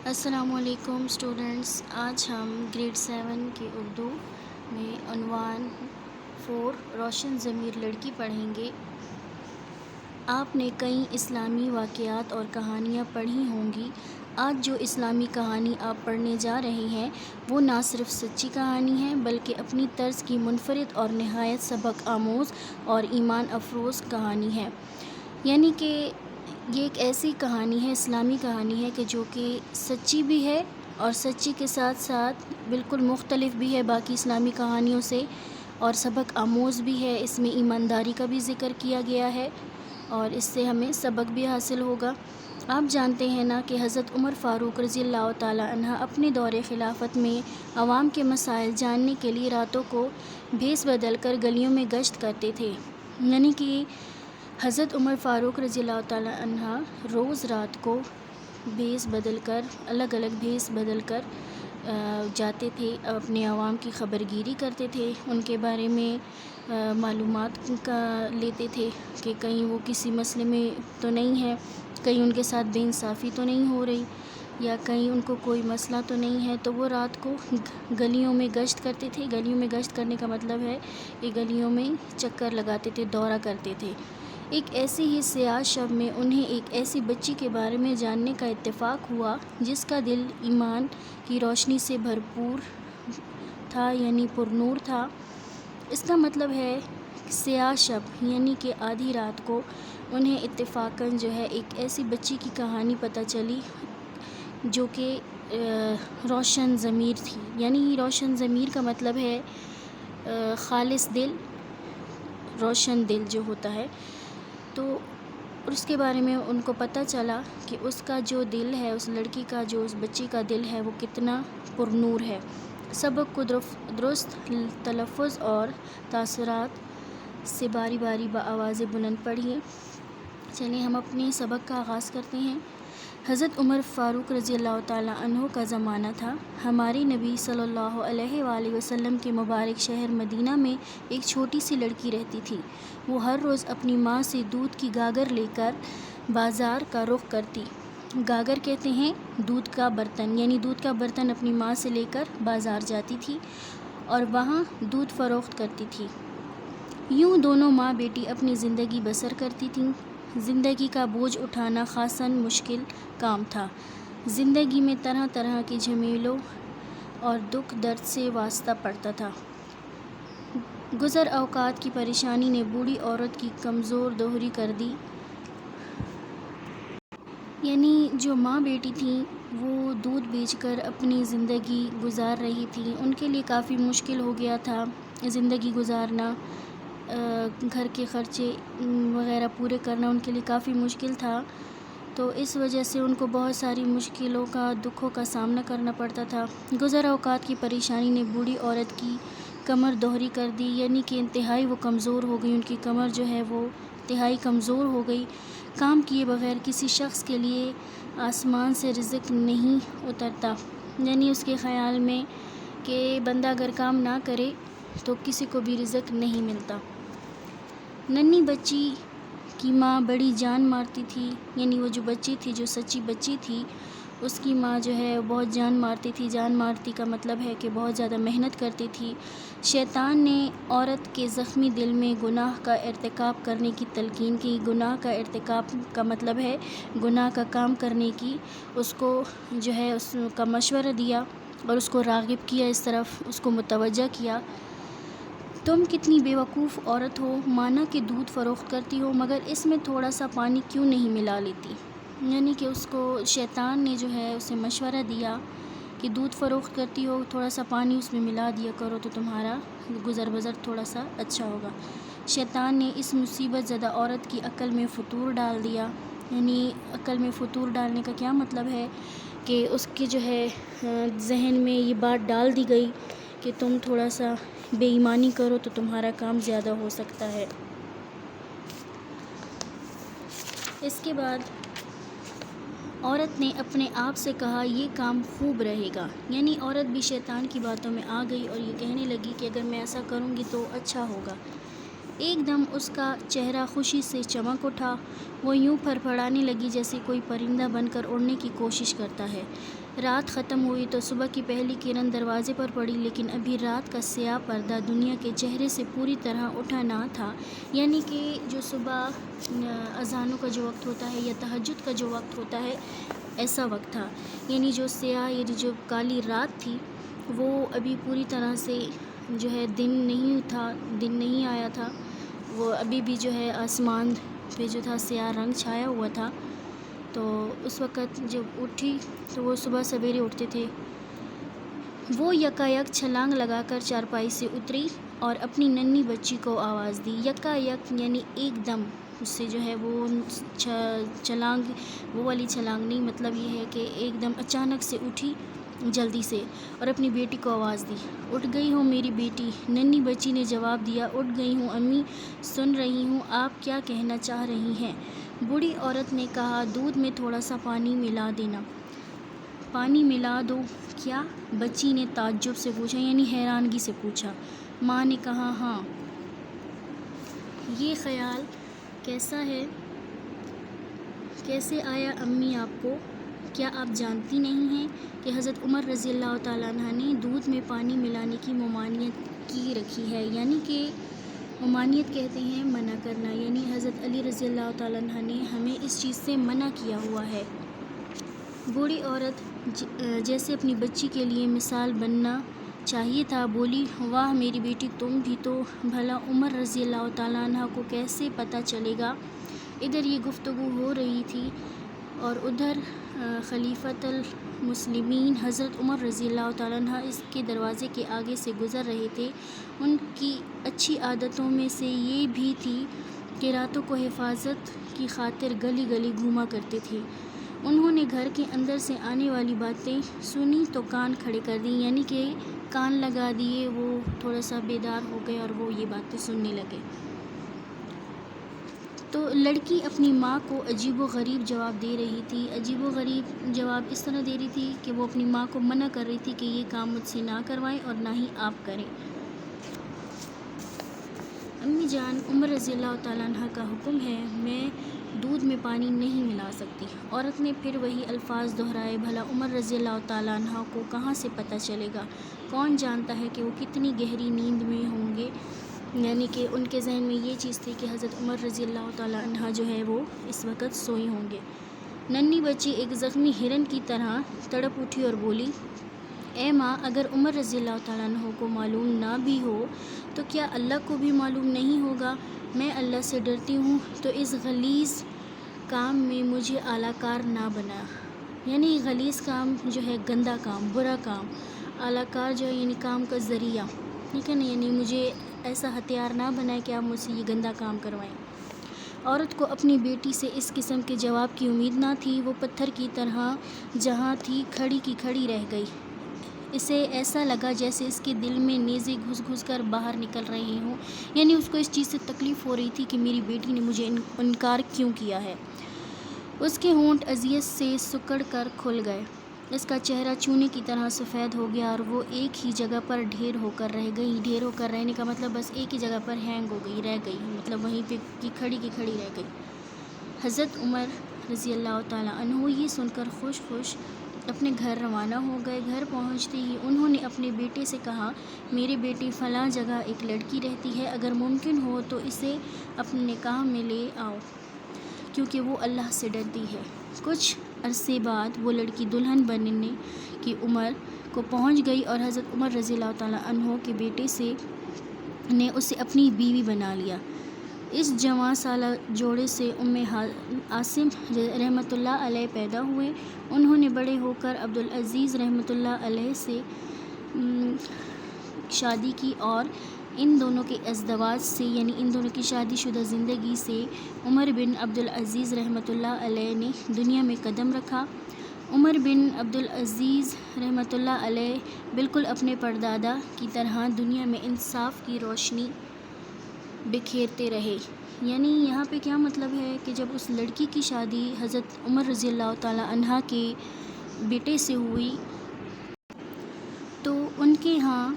السلام علیکم اسٹوڈنٹس، آج ہم گریڈ 7 کے اردو میں عنوان 4 روشن ضمیر لڑکی پڑھیں گے۔ آپ نے کئی اسلامی واقعات اور کہانیاں پڑھی ہوں گی۔ آج جو اسلامی کہانی آپ پڑھنے جا رہے ہیں وہ نہ صرف سچی کہانی ہے بلکہ اپنی طرز کی منفرد اور نہایت سبق آموز اور ایمان افروز کہانی ہے۔ یعنی کہ یہ ایک ایسی کہانی ہے، اسلامی کہانی ہے کہ جو کہ سچی بھی ہے اور سچی کے ساتھ ساتھ بالکل مختلف بھی ہے باقی اسلامی کہانیوں سے، اور سبق آموز بھی ہے۔ اس میں ایمانداری کا بھی ذکر کیا گیا ہے اور اس سے ہمیں سبق بھی حاصل ہوگا۔ آپ جانتے ہیں نا کہ حضرت عمر فاروق رضی اللہ تعالیٰ عنہ اپنے دور خلافت میں عوام کے مسائل جاننے کے لیے راتوں کو بھیس بدل کر گلیوں میں گشت کرتے تھے۔ یعنی کہ حضرت عمر فاروق رضی اللہ تعالیٰ عنہ روز رات کو بھیس بدل کر الگ الگ بھیس بدل کر جاتے تھے، اپنے عوام کی خبرگیری کرتے تھے، ان کے بارے میں معلومات کا لیتے تھے کہ کہیں وہ کسی مسئلے میں تو نہیں ہے، کہیں ان کے ساتھ بے انصافی تو نہیں ہو رہی، یا کہیں ان کو کوئی مسئلہ تو نہیں ہے۔ تو وہ رات کو گلیوں میں گشت کرتے تھے۔ گلیوں میں گشت کرنے کا مطلب ہے کہ گلیوں میں چکر لگاتے تھے، دورہ کرتے تھے۔ ایک ایسی ہی سیاہ شب میں انہیں ایک ایسی بچی کے بارے میں جاننے کا اتفاق ہوا جس کا دل ایمان کی روشنی سے بھرپور تھا، یعنی پر نور تھا۔ اس کا مطلب ہے سیاہ شب یعنی کہ آدھی رات کو انہیں اتفاقاً جو ہے ایک ایسی بچی کی کہانی پتہ چلی جو کہ روشن ضمیر تھی۔ یعنی روشن ضمیر کا مطلب ہے خالص دل، روشن دل جو ہوتا ہے۔ تو اس کے بارے میں ان کو پتہ چلا کہ اس کا جو دل ہے، اس لڑکی کا جو اس بچی کا دل ہے وہ کتنا پر نور ہے۔ سبق کو درست تلفظ اور تاثرات سے باری باری بآواز بلند پڑھیے۔ چلیے ہم اپنے سبق کا آغاز کرتے ہیں۔ حضرت عمر فاروق رضی اللہ تعالیٰ عنہ کا زمانہ تھا۔ ہمارے نبی صلی اللہ علیہ وآلہ وسلم کے مبارک شہر مدینہ میں ایک چھوٹی سی لڑکی رہتی تھی۔ وہ ہر روز اپنی ماں سے دودھ کی گاگر لے کر بازار کا رخ کرتی۔ گاگر کہتے ہیں دودھ کا برتن، یعنی دودھ کا برتن اپنی ماں سے لے کر بازار جاتی تھی اور وہاں دودھ فروخت کرتی تھی۔ یوں دونوں ماں بیٹی اپنی زندگی بسر کرتی تھیں۔ زندگی کا بوجھ اٹھانا خاصاً مشکل کام تھا۔ زندگی میں طرح طرح کے جھمیلوں اور دکھ درد سے واسطہ پڑتا تھا۔ گزر اوقات کی پریشانی نے بوڑھی عورت کی کمزور دوہری کر دی۔ یعنی جو ماں بیٹی تھیں وہ دودھ بیچ کر اپنی زندگی گزار رہی تھیں، ان کے لیے کافی مشکل ہو گیا تھا زندگی گزارنا، گھر کے خرچے وغیرہ پورے کرنا ان کے لیے کافی مشکل تھا۔ تو اس وجہ سے ان کو بہت ساری مشکلوں کا، دکھوں کا سامنا کرنا پڑتا تھا۔ گزر اوقات کی پریشانی نے بوڑھی عورت کی کمر دوہری کر دی، یعنی کہ انتہائی وہ کمزور ہو گئی، ان کی کمر جو ہے وہ انتہائی کمزور ہو گئی۔ کام کیے بغیر کسی شخص کے لیے آسمان سے رزق نہیں اترتا، یعنی اس کے خیال میں کہ بندہ اگر کام نہ کرے تو کسی کو بھی رزق نہیں ملتا۔ ننھی بچی کی ماں بڑی جان مارتی تھی، یعنی وہ جو بچی تھی، جو سچی بچی تھی، اس کی ماں جو ہے بہت جان مارتی تھی۔ جان مارتی کا مطلب ہے کہ بہت زیادہ محنت کرتی تھی۔ شیطان نے عورت کے زخمی دل میں گناہ کا ارتکاب کرنے کی تلقین کی۔ گناہ کا ارتکاب کا مطلب ہے گناہ کا کام کرنے کی، اس کو جو ہے اس کا مشورہ دیا اور اس کو راغب کیا، اس طرف اس کو متوجہ کیا۔ تم کتنی بے وقوف عورت ہو، مانا کہ دودھ فروخت کرتی ہو مگر اس میں تھوڑا سا پانی کیوں نہیں ملا لیتی؟ یعنی کہ اس کو شیطان نے جو ہے اسے مشورہ دیا کہ دودھ فروخت کرتی ہو، تھوڑا سا پانی اس میں ملا دیا کرو تو تمہارا گزر بسر تھوڑا سا اچھا ہوگا۔ شیطان نے اس مصیبت زدہ عورت کی عقل میں فطور ڈال دیا۔ یعنی عقل میں فطور ڈالنے کا کیا مطلب ہے کہ اس کے جو ہے ذہن میں یہ بات ڈال دی گئی کہ تم تھوڑا سا بے ایمانی کرو تو تمہارا کام زیادہ ہو سکتا ہے۔ اس کے بعد عورت نے اپنے آپ سے کہا یہ کام خوب رہے گا، یعنی عورت بھی شیطان کی باتوں میں آ گئی اور یہ کہنے لگی کہ اگر میں ایسا کروں گی تو اچھا ہوگا۔ ایک دم اس کا چہرہ خوشی سے چمک اٹھا، وہ یوں پھڑپھڑانے لگی جیسے کوئی پرندہ بن کر اڑنے کی کوشش کرتا ہے۔ رات ختم ہوئی تو صبح کی پہلی کرن دروازے پر پڑی، لیکن ابھی رات کا سیاہ پردہ دنیا کے چہرے سے پوری طرح اٹھا نہ تھا، یعنی کہ جو صبح اذانوں کا جو وقت ہوتا ہے یا تہجد کا جو وقت ہوتا ہے، ایسا وقت تھا، یعنی جو سیاہ یعنی جو کالی رات تھی وہ ابھی پوری طرح سے جو ہے دن نہیں تھا، دن نہیں آیا تھا، وہ ابھی بھی جو ہے آسمان پہ جو تھا سیاہ رنگ چھایا ہوا تھا۔ تو اس وقت جب اٹھی تو وہ صبح سویرے اٹھتے تھے، وہ یکایک چھلانگ لگا کر چارپائی سے اتری اور اپنی ننھی بچی کو آواز دی۔ یکایک یعنی ایک دم، اس سے جو ہے وہ چھلانگ، وہ والی چھلانگ نہیں، مطلب یہ ہے کہ ایک دم اچانک سے اٹھی جلدی سے اور اپنی بیٹی کو آواز دی۔ اٹھ گئی ہو میری بیٹی؟ ننھی بچی نے جواب دیا، اٹھ گئی ہوں امی، سن رہی ہوں، آپ کیا کہنا چاہ رہی ہیں؟ بوڑھی عورت نے کہا، دودھ میں تھوڑا سا پانی ملا دینا۔ پانی ملا دو کیا؟ بچی نے تعجب سے پوچھا، یعنی حیرانگی سے پوچھا۔ ماں نے کہا، ہاں۔ یہ خیال کیسا ہے؟ کیسے آیا امی آپ کو؟ کیا آپ جانتی نہیں ہیں کہ حضرت عمر رضی اللہ تعالیٰ عنہ نے دودھ میں پانی ملانے کی ممانعت کی رکھی ہے، یعنی کہ ممانعت کہتے ہیں منع کرنا، یعنی حضرت علی رضی اللہ تعالیٰ عنہ نے ہمیں اس چیز سے منع کیا ہوا ہے۔ بوڑھی عورت جیسے اپنی بچی کے لیے مثال بننا چاہیے تھا، بولی، واہ میری بیٹی، تم بھی تو، بھلا عمر رضی اللہ تعالیٰ عنہ کو کیسے پتہ چلے گا؟ ادھر یہ گفتگو ہو رہی تھی اور ادھر خلیفۃ المسلمین حضرت عمر رضی اللہ تعالیٰ عنہ اس کے دروازے کے آگے سے گزر رہے تھے۔ ان کی اچھی عادتوں میں سے یہ بھی تھی کہ راتوں کو حفاظت کی خاطر گلی گلی گھوما کرتے تھے۔ انہوں نے گھر کے اندر سے آنے والی باتیں سنی تو کان کھڑے کر دیں، یعنی کہ کان لگا دیے، وہ تھوڑا سا بیدار ہو گئے اور وہ یہ باتیں سننے لگے۔ تو لڑکی اپنی ماں کو عجیب و غریب جواب دے رہی تھی۔ عجیب و غریب جواب اس طرح دے رہی تھی کہ وہ اپنی ماں کو منع کر رہی تھی کہ یہ کام مجھ سے نہ کروائیں اور نہ ہی آپ کریں۔ امی جان، عمر رضی اللہ تعالیٰ عنہ کا حکم ہے، میں دودھ میں پانی نہیں ملا سکتی۔ عورت نے پھر وہی الفاظ دہرائے، بھلا عمر رضی اللہ تعالیٰ عنہ کو کہاں سے پتہ چلے گا؟ کون جانتا ہے کہ وہ کتنی گہری نیند میں ہوں گے؟ یعنی کہ ان کے ذہن میں یہ چیز تھی کہ حضرت عمر رضی اللہ تعالیٰ عنہ جو ہے وہ اس وقت سوئی ہوں گے۔ ننھی بچی ایک زخمی ہرن کی طرح تڑپ اٹھی اور بولی، اے ماں، اگر عمر رضی اللہ تعالیٰ عنہ کو معلوم نہ بھی ہو تو کیا اللہ کو بھی معلوم نہیں ہوگا؟ میں اللہ سے ڈرتی ہوں، تو اس غلیظ کام میں مجھے اعلیٰ کار نہ بنا۔ یعنی غلیظ کام جو ہے گندا کام، برا کام، اعلیٰ کار جو ہے یعنی کام کا ذریعہ، ٹھیک ہے نا، یعنی مجھے ایسا ہتھیار نہ بنائے کہ آپ مجھ سے یہ گندا کام کروائیں۔ عورت کو اپنی بیٹی سے اس قسم کے جواب کی امید نہ تھی، وہ پتھر کی طرح جہاں تھی کھڑی کی کھڑی رہ گئی۔ اسے ایسا لگا جیسے اس کے دل میں نیزے گھس گھس کر باہر نکل رہے ہوں، یعنی اس کو اس چیز سے تکلیف ہو رہی تھی کہ میری بیٹی نے مجھے انکار کیوں کیا ہے۔ اس کے ہونٹ اذیت سے سکڑ کر کھل گئے، اس کا چہرہ چونے کی طرح سفید ہو گیا اور وہ ایک ہی جگہ پر ڈھیر ہو کر رہ گئی۔ ڈھیر ہو کر رہنے کا مطلب بس ایک ہی جگہ پر ہینگ ہو گئی، رہ گئی، مطلب وہیں پہ کی کھڑی رہ گئی۔ حضرت عمر رضی اللہ تعالیٰ عنہ یہ سن کر خوش خوش اپنے گھر روانہ ہو گئے۔ گھر پہنچتے ہی انہوں نے اپنے بیٹے سے کہا، میرے بیٹے، فلاں جگہ ایک لڑکی رہتی ہے، اگر ممکن ہو تو اسے اپنے نکاح میں لے آؤ، کیونکہ وہ اللہ سے ڈرتی ہے۔ کچھ عرصے بعد وہ لڑکی دلہن بننے کی عمر کو پہنچ گئی اور حضرت عمر رضی اللہ تعالیٰ عنہ کے بیٹے نے اسے اپنی بیوی بنا لیا۔ اس جوان سالہ جوڑے سے ام عاصم رحمۃ اللہ علیہ پیدا ہوئے۔ انہوں نے بڑے ہو کر عبدالعزیز رحمۃ اللہ علیہ سے شادی کی اور ان دونوں کے ازدواج سے، یعنی ان دونوں کی شادی شدہ زندگی سے، عمر بن عبدالعزیز رحمۃ اللہ علیہ نے دنیا میں قدم رکھا۔ عمر بن عبدالعزیز رحمۃ اللہ علیہ بالکل اپنے پردادا کی طرح دنیا میں انصاف کی روشنی بکھیرتے رہے۔ یعنی یہاں پہ کیا مطلب ہے کہ جب اس لڑکی کی شادی حضرت عمر رضی اللہ تعالیٰ عنہ کے بیٹے سے ہوئی تو ان کے ہاں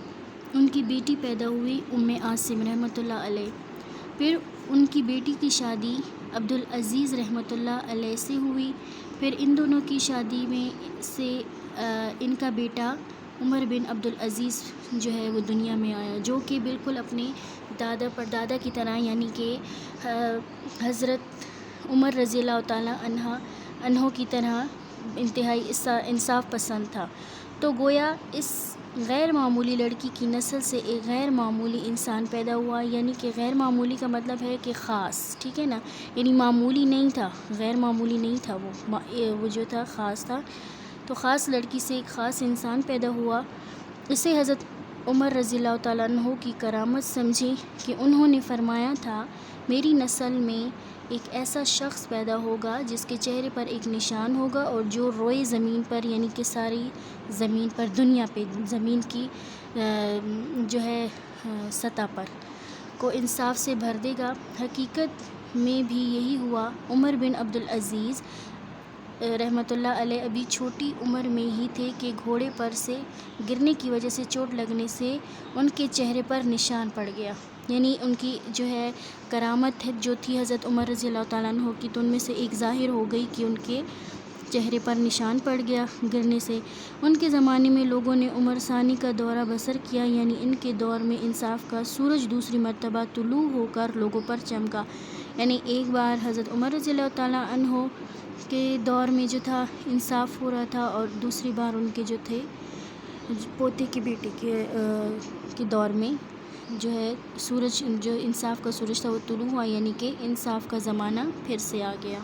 ان کی بیٹی پیدا ہوئی ام عاصم رحمۃ اللہ علیہ۔ پھر ان کی بیٹی کی شادی عبدالعزیز رحمۃ اللہ علیہ سے ہوئی۔ پھر ان دونوں کی شادی میں سے ان کا بیٹا عمر بن عبدالعزیز جو ہے وہ دنیا میں آیا، جو کہ بالکل اپنے دادا پردادا کی طرح، یعنی کہ حضرت عمر رضی اللہ تعالیٰ عنہ کی طرح انتہائی انصاف پسند تھا۔ تو گویا اس غیر معمولی لڑکی کی نسل سے ایک غیر معمولی انسان پیدا ہوا، یعنی کہ غیر معمولی کا مطلب ہے کہ خاص، ٹھیک ہے نا، یعنی معمولی نہیں تھا، غیر معمولی نہیں تھا، وہ جو تھا خاص تھا۔ تو خاص لڑکی سے ایک خاص انسان پیدا ہوا۔ اسے حضرت عمر رضی اللہ تعالیٰ عنہ کی کرامت سمجھی کہ انہوں نے فرمایا تھا، میری نسل میں ایک ایسا شخص پیدا ہوگا جس کے چہرے پر ایک نشان ہوگا، اور جو روئے زمین پر، یعنی کہ ساری زمین پر، دنیا پہ، زمین کی جو ہے سطح پر کو انصاف سے بھر دے گا۔ حقیقت میں بھی یہی ہوا۔ عمر بن عبدالعزیز رحمۃ اللہ علیہ ابھی چھوٹی عمر میں ہی تھے کہ گھوڑے پر سے گرنے کی وجہ سے چوٹ لگنے سے ان کے چہرے پر نشان پڑ گیا، یعنی ان کی جو ہے کرامت جو تھی حضرت عمر رضی اللہ تعالیٰ عنہ کی، تو ان میں سے ایک ظاہر ہو گئی کہ ان کے چہرے پر نشان پڑ گیا گرنے سے۔ ان کے زمانے میں لوگوں نے عمر ثانی کا دورہ بسر کیا، یعنی ان کے دور میں انصاف کا سورج دوسری مرتبہ طلوع ہو کر لوگوں پر چمکا، یعنی ایک بار حضرت عمر رضی اللہ تعالیٰ عنہ کے دور میں جو تھا انصاف ہو رہا تھا، اور دوسری بار ان کے جو تھے پوتے کے بیٹے کے دور میں جو ہے سورج، جو انصاف کا سورج تھا وہ طلوع ہوا، یعنی کہ انصاف کا زمانہ پھر سے آ گیا۔